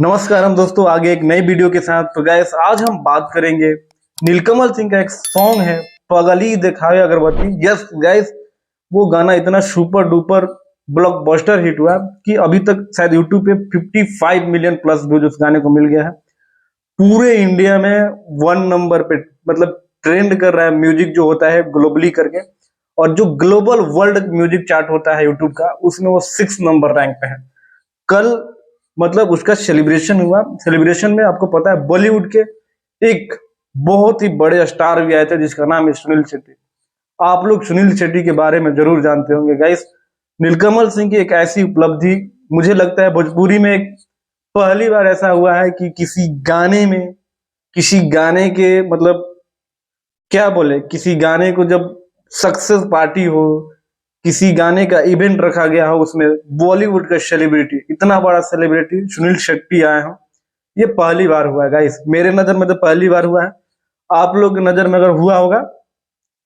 नमस्कार हम दोस्तों, आगे एक नई वीडियो के साथ। तो गैस आज हम बात करेंगे नीलकमल सिंह का एक सॉन्ग है पगली दिखावे अगरबत्ती। यस गैस, वो गाना इतना सुपर डुपर ब्लॉकबस्टर हिट हुआ कि अभी तक शायद यूट्यूब पे 55 मिलियन प्लस व्यूज उस गाने को मिल गया है। पूरे इंडिया में 1 नंबर पे मतलब ट्रेंड कर रहा है म्यूजिक जो होता है ग्लोबली करके। और जो ग्लोबल वर्ल्ड म्यूजिक चार्ट होता है यूट्यूब का, उसमें वो 6 नंबर रैंक पे है। कल मतलब उसका सेलिब्रेशन हुआ। सेलिब्रेशन में आपको पता है बॉलीवुड के एक बहुत ही बड़े स्टार भी आए थे जिसका नाम है सुनील शेट्टी। आप लोग सुनील शेट्टी के बारे में जरूर जानते होंगे गाइस। नीलकमल सिंह की एक ऐसी उपलब्धि, मुझे लगता है भोजपुरी में एक पहली बार ऐसा हुआ है कि किसी गाने के मतलब क्या बोले, किसी गाने को जब सक्सेस पार्टी हो, किसी गाने का इवेंट रखा गया हो, उसमें बॉलीवुड का सेलिब्रिटी, इतना बड़ा सेलिब्रिटी सुनील शेट्टी आए हो, ये पहली बार हुआ है गाइस। मेरे नजर में तो पहली बार हुआ है। आप लोग की नजर में अगर हुआ होगा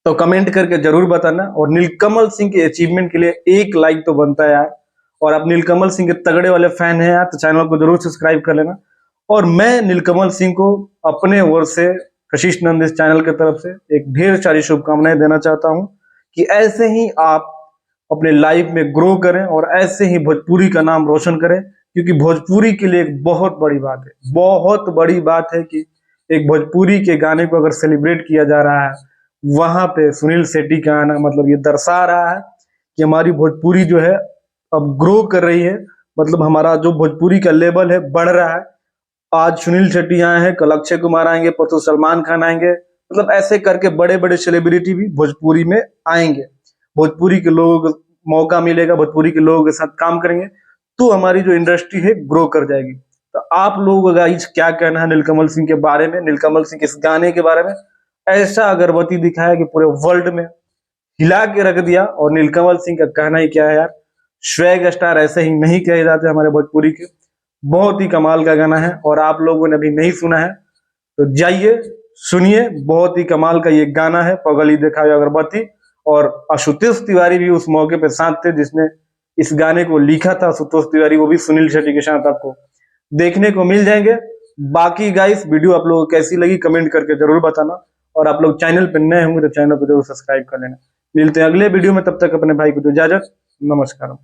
तो कमेंट करके जरूर बताना। और नीलकमल सिंह के अचीवमेंट के लिए एक लाइक तो बनता है यार। और आप नीलकमल सिंह के तगड़े वाले फैन हैं यार, तो चैनल को जरूर सब्सक्राइब कर लेना। और मैं नीलकमल सिंह को अपने ओर से, कशिश नंद इस चैनल की तरफ से एक ढेर सारी शुभकामनाएं देना चाहता हूं कि ऐसे ही आप अपने लाइफ में ग्रो करें और ऐसे ही भोजपुरी का नाम रोशन करें। क्योंकि भोजपुरी के लिए एक बहुत बड़ी बात है, बहुत बड़ी बात है कि एक भोजपुरी के गाने को अगर सेलिब्रेट किया जा रहा है, वहां पे सुनील शेट्टी का आना मतलब ये दर्शा रहा है कि हमारी भोजपुरी जो है अब ग्रो कर रही है। मतलब हमारा जो भोजपुरी का लेवल है बढ़ रहा है। आज सुनील शेट्टी आए हैं, कल अक्षय कुमार आएंगे, परसों सलमान खान आएंगे। मतलब ऐसे करके बड़े बड़े सेलिब्रिटी भी भोजपुरी में आएंगे। भोजपुरी के लोगों को मौका मिलेगा, भोजपुरी के लोगों के साथ काम करेंगे तो हमारी जो इंडस्ट्री है ग्रो कर जाएगी। तो आप लोगों का गाइस क्या कहना है नीलकमल सिंह के बारे में, नीलकमल सिंह के इस गाने के बारे में? ऐसा अगरबत्ती दिखाया कि पूरे वर्ल्ड में हिला के रख दिया। और नीलकमल सिंह का कहना ही क्या है यार, स्वैग स्टार ऐसे ही नहीं कहे जाते हमारे भोजपुरी के। बहुत ही कमाल का गाना है और आप लोगों ने अभी नहीं सुना है तो जाइए सुनिए। बहुत ही कमाल का ये गाना है पगली दिखावे अगरबत्ती। और आशुतोष तिवारी भी उस मौके पे साथ थे जिसने इस गाने को लिखा था। आशुतोष तिवारी वो भी सुनील शेट्टी के साथ आपको देखने को मिल जाएंगे। बाकी गाइस वीडियो आप लोगों को कैसी लगी कमेंट करके जरूर बताना। और आप लोग चैनल पर नए होंगे तो चैनल को जरूर सब्सक्राइब कर लेना। मिलते हैं अगले वीडियो में, तब तक अपने भाई को दो इजाजत। नमस्कार।